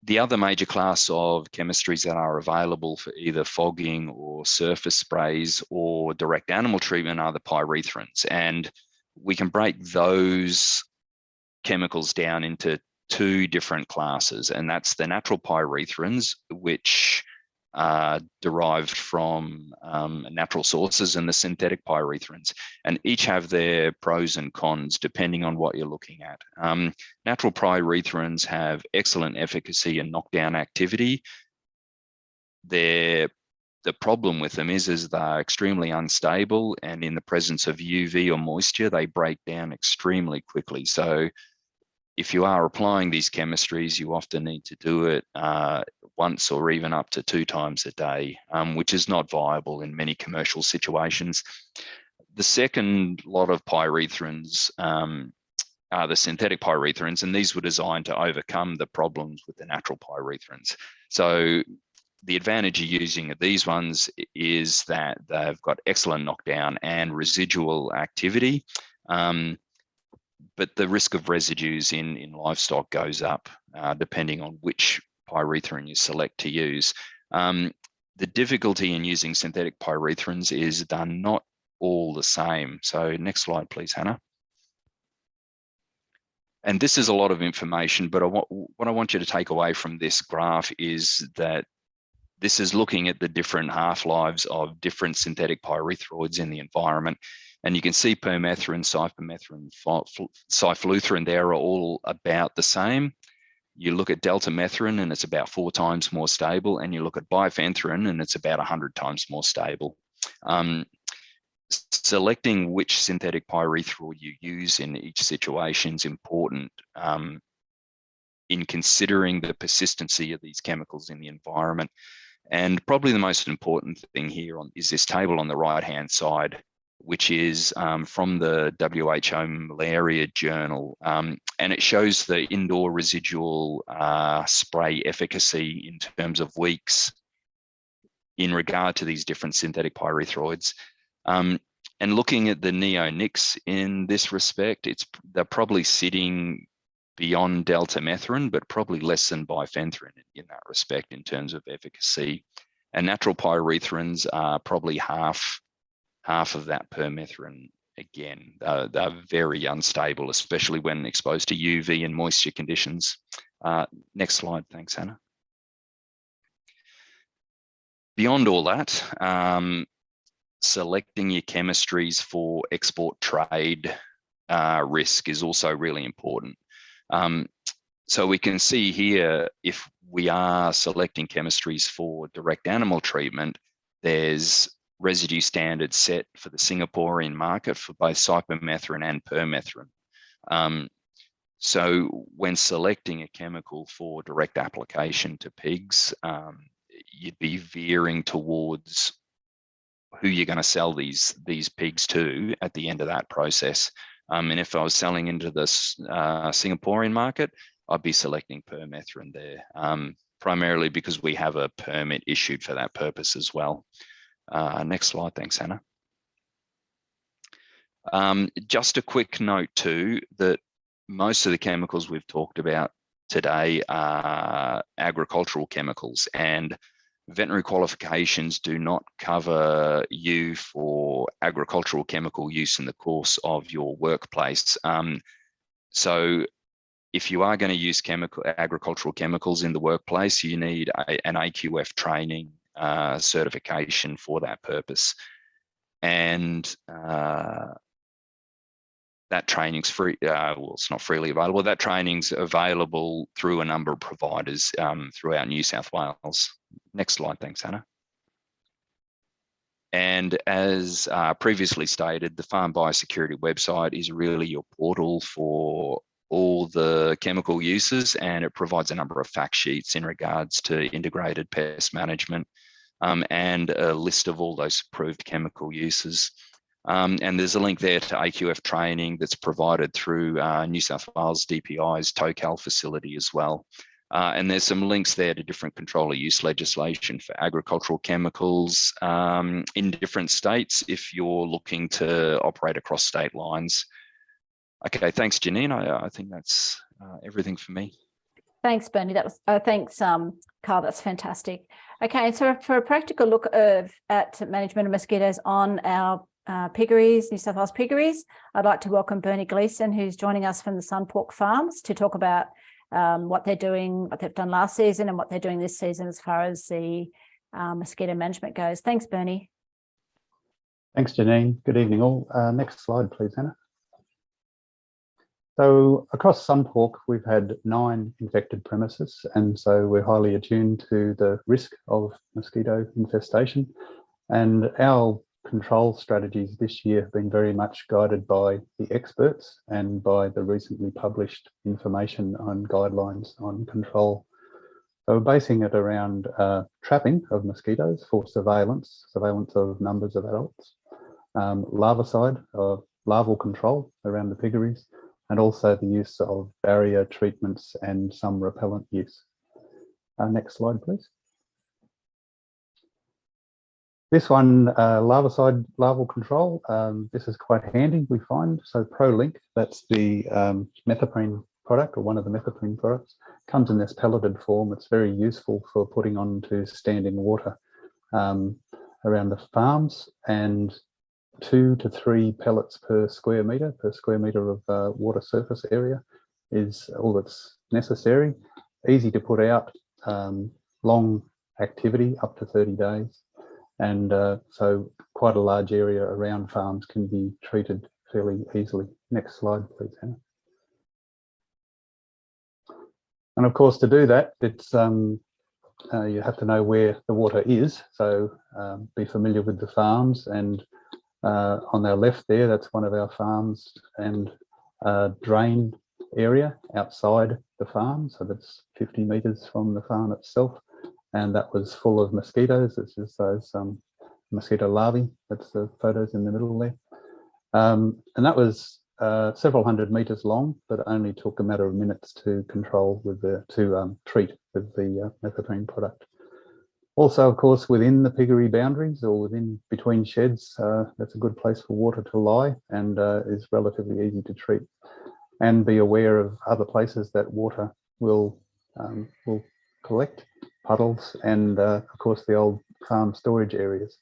The other major class of chemistries that are available for either fogging or surface sprays or direct animal treatment are the pyrethrins. And we can break those chemicals down into two different classes, and that's the natural pyrethrins, which derived from natural sources and the synthetic pyrethrins, and each have their pros and cons depending on what you're looking at. Natural pyrethrins have excellent efficacy and knockdown activity. The problem with them is they're extremely unstable, and in the presence of UV or moisture, they break down extremely quickly. So if you are applying these chemistries, you often need to do it once or even up to 2 times a day, which is not viable in many commercial situations. The second lot of pyrethrins are the synthetic pyrethrins, and these were designed to overcome the problems with the natural pyrethrins. So the advantage of using these ones is that they've got excellent knockdown and residual activity. But the risk of residues in livestock goes up depending on which pyrethrin you select to use. The difficulty in using synthetic pyrethrins is they're not all the same. So next slide, please, Hannah. And this is a lot of information, but what I want you to take away from this graph is that this is looking at the different half-lives of different synthetic pyrethroids in the environment. And you can see permethrin, cypermethrin, cyfluthrin, they're all about the same. You look at deltamethrin and it's about 4 times more stable, and you look at bifenthrin and it's about 100 times more stable. Selecting which synthetic pyrethroid you use in each situation is important in considering the persistency of these chemicals in the environment. And probably the most important thing here is this table on the right-hand side, which is from the WHO Malaria Journal. And it shows the indoor residual spray efficacy in terms of weeks in regard to these different synthetic pyrethroids. And looking at the neonics in this respect, they're probably sitting beyond deltamethrin, but probably less than bifenthrin in that respect in terms of efficacy. And natural pyrethrins are probably half of that permethrin. Again, they're very unstable, especially when exposed to UV and moisture conditions. Next slide, thanks, Hannah. Beyond all that, selecting your chemistries for export trade risk is also really important. So we can see here, if we are selecting chemistries for direct animal treatment, there's residue standards set for the Singaporean market for both cypermethrin and permethrin. So when selecting a chemical for direct application to pigs, you'd be veering towards who you're going to sell these pigs to at the end of that process. And if I was selling into the Singaporean market, I'd be selecting permethrin there, primarily because we have a permit issued for that purpose as well. Next slide, thanks, Hannah. Just a quick note too, that most of the chemicals we've talked about today are agricultural chemicals, and veterinary qualifications do not cover you for agricultural chemical use in the course of your workplace. So if you are going to use agricultural chemicals in the workplace, you need an AQF training certification for that purpose. And that training's free, well, it's not freely available. That training's available through a number of providers throughout New South Wales. Next slide, thanks, Hannah. And as previously stated, the Farm Biosecurity website is really your portal for all the chemical uses, and it provides a number of fact sheets in regards to integrated pest management and a list of all those approved chemical uses. And there's a link there to AQF training that's provided through New South Wales DPI's TOCAL facility as well. And there's some links there to different controller use legislation for agricultural chemicals in different states if you're looking to operate across state lines. Okay, thanks, Janine. I think that's everything for me. Thanks, Bernie. That was thanks, Carl. That's fantastic. Okay, so for a practical look at management of mosquitoes on our piggeries, New South Wales piggeries, I'd like to welcome Bernie Gleeson, who's joining us from the Sunpork Farms to talk about what they're doing, what they've done last season and what they're doing this season as far as the mosquito management goes. Thanks, Bernie. Thanks, Janine. Good evening all. Next slide, please, Hannah. So across Sunhawk, we've had 9 infected premises, and so we're highly attuned to the risk of mosquito infestation. And our control strategies this year have been very much guided by the experts and by the recently published information on guidelines on control. So we're basing it around trapping of mosquitoes for surveillance of numbers of adults, larvicide or larval control around the piggeries, and also the use of barrier treatments and some repellent use. Next slide, please. This one, larvicide larval control, this is quite handy, we find. So ProLink, that's the methoprene product, or one of the methoprene products, comes in this pelleted form. It's very useful for putting onto standing water around the farms, and 2 to 3 pellets per square metre of water surface area is all that's necessary. Easy to put out, long activity, up to 30 days. And so quite a large area around farms can be treated fairly easily. Next slide, please, Hannah. And of course, to do that, it's you have to know where the water is. So be familiar with the farms, and on our left there, that's one of our farms, and drain area outside the farm. So that's 50 metres from the farm itself. And that was full of mosquitoes. This is those mosquito larvae. That's the photos in the middle there. And that was several hundred metres long, but only took a matter of minutes to control with the treat with the methoprene product. Also, of course, within the piggery boundaries or within between sheds, that's a good place for water to lie, and is relatively easy to treat. And be aware of other places that water will collect, puddles, and of course the old farm storage areas.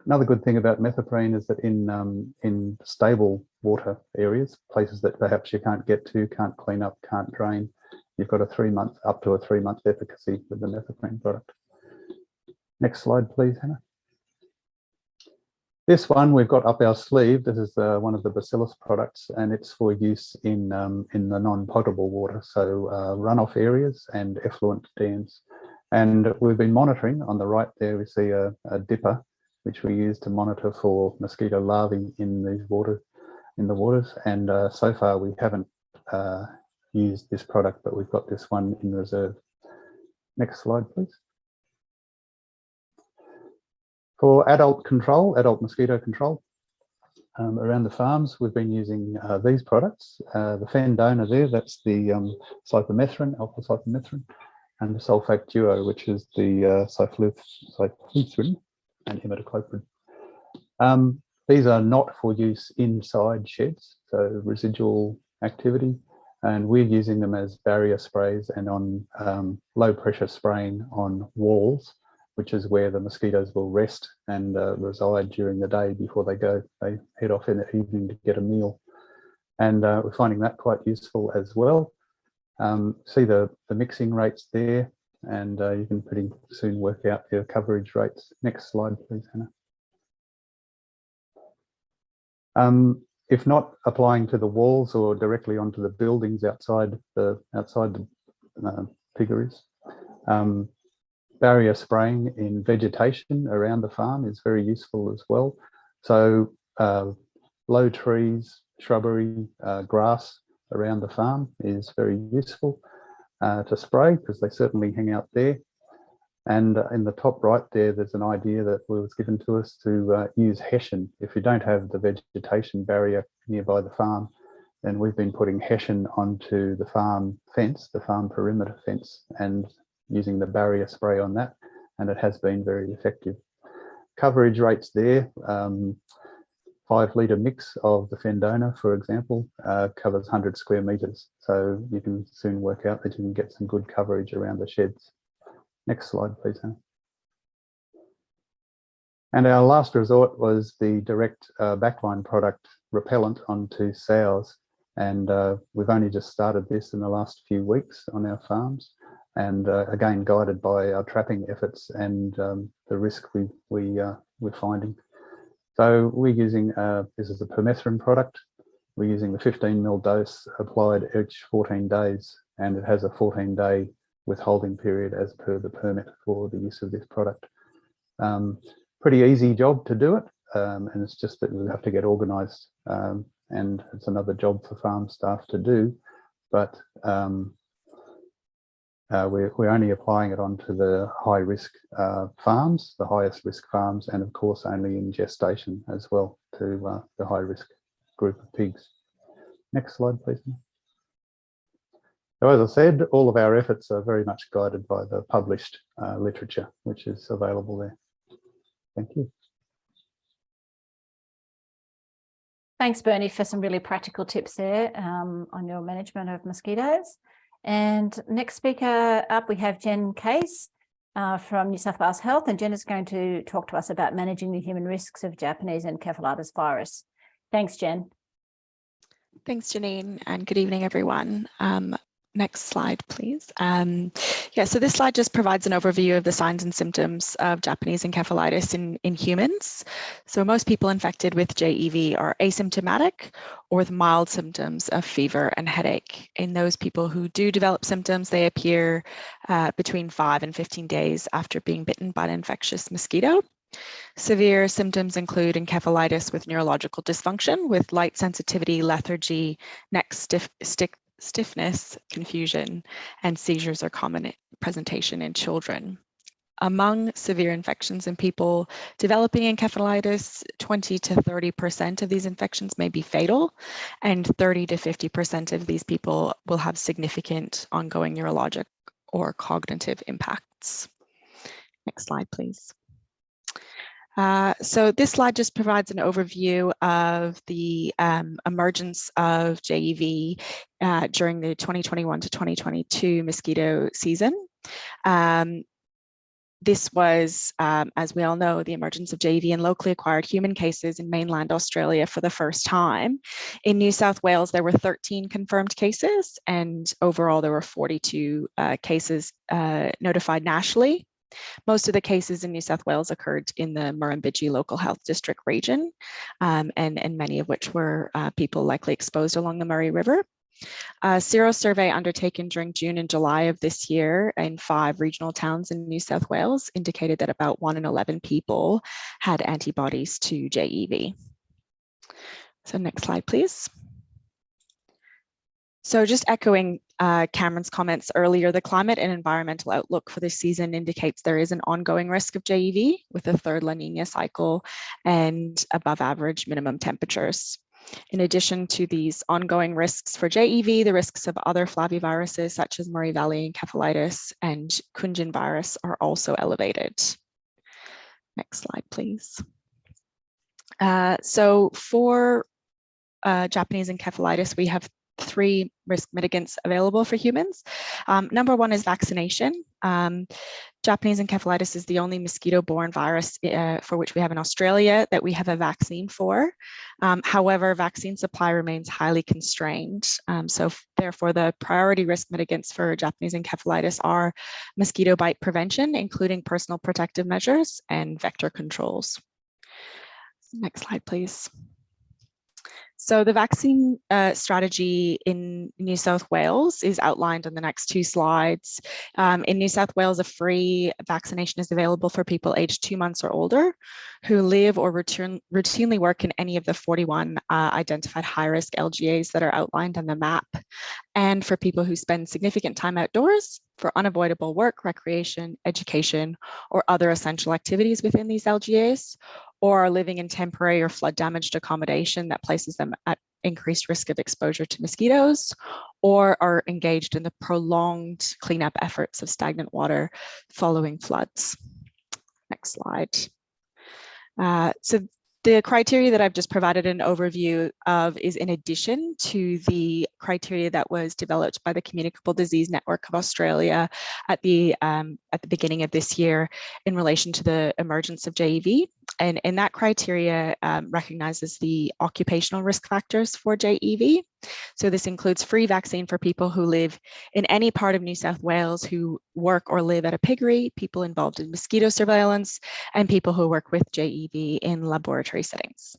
Another good thing about methoprene is that in stable water areas, places that perhaps you can't get to, can't clean up, can't drain, you've got up to a 3-month efficacy with the methoprene product. Next slide, please, Hannah. This one we've got up our sleeve. This is one of the Bacillus products, and it's for use in the non-potable water, so runoff areas and effluent dams. And we've been monitoring. On the right there, we see a dipper, which we use to monitor for mosquito larvae in the waters. And so far, we haven't used this product, but we've got this one in reserve. Next slide, please. For adult mosquito control, around the farms, we've been using these products. The Fendona there, that's the cypermethrin, alpha cypermethrin, and the sulfate duo, which is the cyfluthrin and imidacloprid. These are not for use inside sheds, so residual activity, and we're using them as barrier sprays and on low pressure spraying on walls, which is where the mosquitoes will rest and reside during the day before they head off in the evening to get a meal. And we're finding that quite useful as well. See the mixing rates there, and you can pretty soon work out your coverage rates. Next slide, please, Hannah. If not applying to the walls or directly onto the buildings outside the piggeries, barrier spraying in vegetation around the farm is very useful as well. So low trees, shrubbery, grass around the farm is very useful to spray, because they certainly hang out there. And in the top right there, there's an idea that was given to us to use hessian. If you don't have the vegetation barrier nearby the farm, then we've been putting hessian onto the farm fence, the farm perimeter fence, and using the barrier spray on that, and it has been very effective. Coverage rates there, 5 litre mix of the Fendona, for example, covers 100 square metres. So you can soon work out that you can get some good coverage around the sheds. Next slide, please, Hannah. And our last resort was the direct backline product repellent onto sows. And we've only just started this in the last few weeks on our farms. and again guided by our trapping efforts and the risk we're finding. So we're using, this is a permethrin product. We're using the 15 ml dose applied each 14 days, and it has a 14-day withholding period as per the permit for the use of this product. Pretty easy job to do it, and it's just that we have to get organised, and it's another job for farm staff to do, but we're only applying it onto the high-risk farms, the highest risk farms, and of course only in gestation as well to the high-risk group of pigs. Next slide, please. So as I said, all of our efforts are very much guided by the published literature, which is available there. Thank you. Thanks, Bernie, for some really practical tips there on your management of mosquitoes. And next speaker up, we have Jen Case from New South Wales Health, and Jen is going to talk to us about managing the human risks of Japanese encephalitis virus. Thanks, Jen. Thanks, Janine, and good evening, everyone. Next slide, please. Yeah, so this slide just provides an overview of the signs and symptoms of Japanese encephalitis in humans. So most people infected with JEV are asymptomatic or with mild symptoms of fever and headache. In those people who do develop symptoms, they appear between 5 and 15 days after being bitten by an infectious mosquito. Severe symptoms include encephalitis with neurological dysfunction, with light sensitivity, lethargy, neck stiffness, confusion, and seizures are common presentation in children. Among severe infections in people developing encephalitis, 20 to 30% of these infections may be fatal, and 30 to 50% of these people will have significant ongoing neurologic or cognitive impacts. Next slide, please. So this slide just provides an overview of the emergence of JEV during the 2021 to 2022 mosquito season. This was, as we all know, the emergence of JEV in locally acquired human cases in mainland Australia for the first time. In New South Wales, there were 13 confirmed cases, and overall there were 42 cases notified nationally. Most of the cases in New South Wales occurred in the Murrumbidgee Local Health District region, and many of which were people likely exposed along the Murray River. A serosurvey undertaken during June and July of this year in 5 regional towns in New South Wales indicated that about 1 in 11 people had antibodies to JEV. So next slide, please. So just echoing Cameron's comments earlier, the climate and environmental outlook for this season indicates there is an ongoing risk of JEV with a third La Nina cycle and above average minimum temperatures. In addition to these ongoing risks for JEV, the risks of other flaviviruses such as Murray Valley encephalitis and Kunjin virus are also elevated. Next slide, please. So for Japanese encephalitis, we have 3 risk mitigants available for humans. Number 1 is vaccination. Japanese encephalitis is the only mosquito-borne virus for which we have in Australia that we have a vaccine for. However, vaccine supply remains highly constrained. So therefore, the priority risk mitigants for Japanese encephalitis are mosquito bite prevention, including personal protective measures and vector controls. Next slide, please. So the vaccine strategy in New South Wales is outlined on the next 2 slides. In New South Wales, a free vaccination is available for people aged 2 months or older who live or routinely work in any of the 41 identified high-risk LGAs that are outlined on the map, and for people who spend significant time outdoors for unavoidable work, recreation, education, or other essential activities within these LGAs, or are living in temporary or flood damaged accommodation that places them at increased risk of exposure to mosquitoes, or are engaged in the prolonged cleanup efforts of stagnant water following floods. Next slide. So the criteria that I've just provided an overview of is in addition to the criteria that was developed by the Communicable Disease Network of Australia at the beginning of this year in relation to the emergence of JEV. And that criteria recognizes the occupational risk factors for JEV. So this includes free vaccine for people who live in any part of New South Wales who work or live at a piggery, people involved in mosquito surveillance, and people who work with JEV in laboratory settings.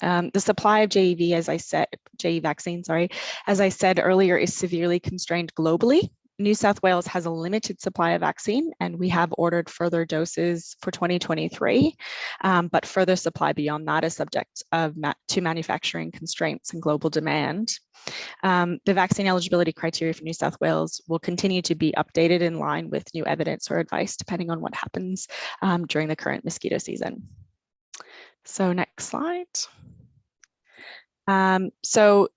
The supply of JEV, as I said, JE vaccine, sorry, as I said earlier, is severely constrained globally. New South Wales has a limited supply of vaccine, and we have ordered further doses for 2023, but further supply beyond that is subject to manufacturing constraints and global demand. The vaccine eligibility criteria for New South Wales will continue to be updated in line with new evidence or advice, depending on what happens during the current mosquito season. So next slide. So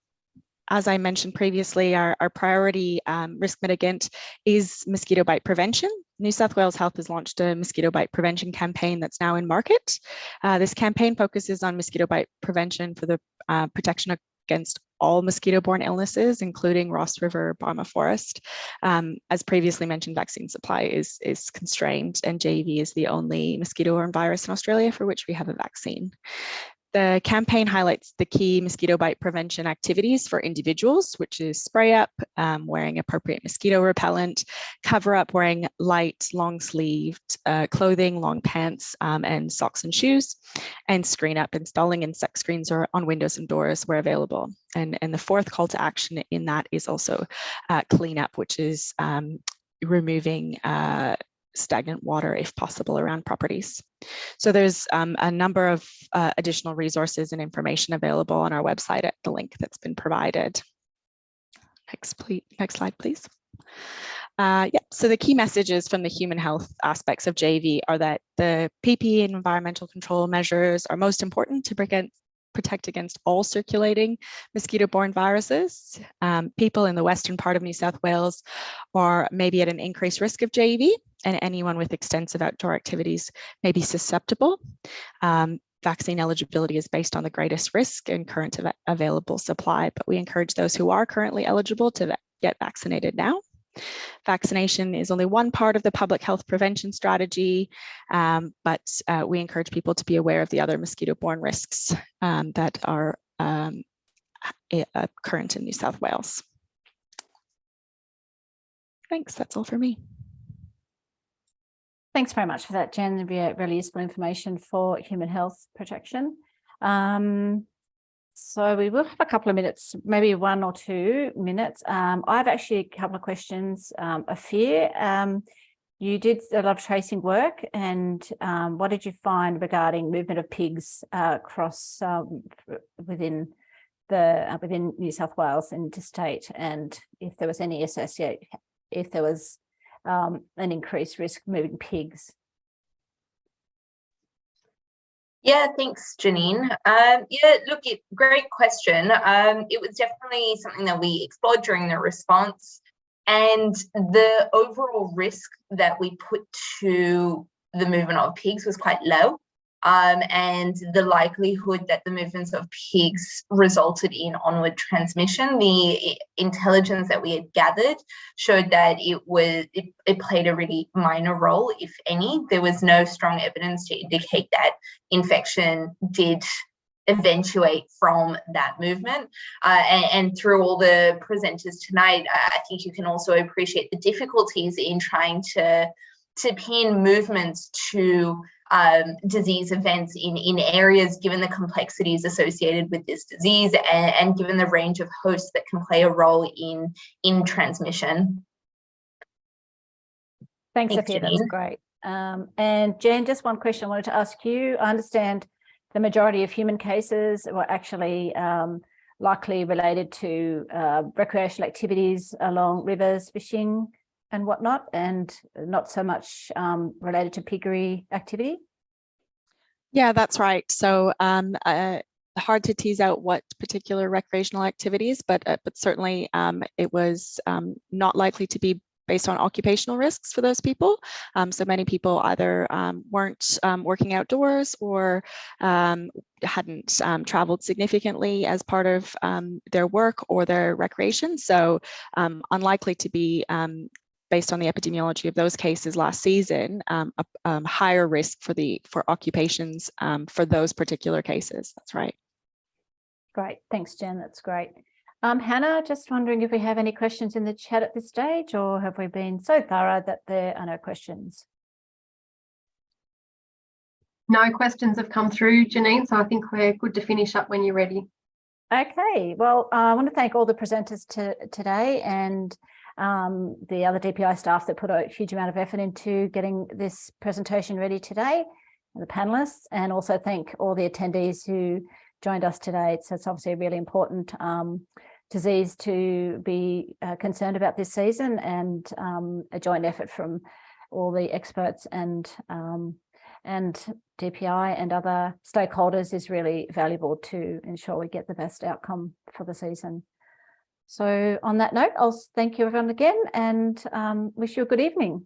as I mentioned previously, our priority risk mitigant is mosquito bite prevention. New South Wales Health has launched a mosquito bite prevention campaign that's now in market. This campaign focuses on mosquito bite prevention for the protection against all mosquito-borne illnesses, including Ross River Barmah Forest. As previously mentioned, vaccine supply is constrained, and JEV is the only mosquito-borne virus in Australia for which we have a vaccine. The campaign highlights the key mosquito bite prevention activities for individuals, which is spray up, wearing appropriate mosquito repellent, cover up, wearing light, long sleeved clothing, long pants, and socks and shoes, and screen up, installing insect screens or on windows and doors where available. And the fourth call to action in that is also clean up, which is removing stagnant water if possible around properties. So there's a number of additional resources and information available on our website at the link that's been provided. Next slide, please. So the key messages from the human health aspects of JEV are that the PPE and environmental control measures are most important to protect against all circulating mosquito-borne viruses. People in the western part of New South Wales are maybe at an increased risk of JEV, and anyone with extensive outdoor activities may be susceptible. Vaccine eligibility is based on the greatest risk and current available supply, but we encourage those who are currently eligible to get vaccinated now. Vaccination is only one part of the public health prevention strategy, but we encourage people to be aware of the other mosquito-borne risks that are current in New South Wales. Thanks, that's all for me. Thanks very much for that, Jen. Really useful information for human health protection. So we will have a couple of minutes, maybe 1 or 2 minutes. I have actually a couple of questions. Afir, you did a lot of tracing work, and what did you find regarding movement of pigs across within New South Wales interstate, and if there was any if there was an increased risk moving pigs? Yeah, thanks, Janine. Look, great question. It was definitely something that we explored during the response, and the overall risk that we put to the movement of pigs was quite low. And the likelihood that the movements of pigs resulted in onward transmission, the intelligence that we had gathered showed that it played a really minor role, if any. There was no strong evidence to indicate that infection did eventuate from that movement. And through all the presenters tonight, I think you can also appreciate the difficulties in trying to pin movements to disease events in areas, given the complexities associated with this disease and given the range of hosts that can play a role in transmission. Thanks, Sophia, that was great. And Jen, just one question I wanted to ask you. I understand the majority of human cases were actually likely related to recreational activities along rivers, fishing and whatnot, and not so much related to piggery activity? Yeah, that's right. So hard to tease out what particular recreational activities, but certainly it was not likely to be based on occupational risks for those people. So many people either weren't working outdoors or hadn't traveled significantly as part of their work or their recreation. So unlikely to be based on the epidemiology of those cases last season, a higher risk for occupations for those particular cases. That's right. Great, thanks, Jen. That's great. Hannah, just wondering if we have any questions in the chat at this stage, or have we been so thorough that there are no questions? No questions have come through, Janine, so I think we're good to finish up when you're ready. Okay, well, I want to thank all the presenters today and the other DPI staff that put a huge amount of effort into getting this presentation ready today, the panelists, and also thank all the attendees who joined us today. So it's obviously a really important disease to be concerned about this season, and a joint effort from all the experts and DPI and other stakeholders is really valuable to ensure we get the best outcome for the season. So on that note, I'll thank you everyone again and wish you a good evening.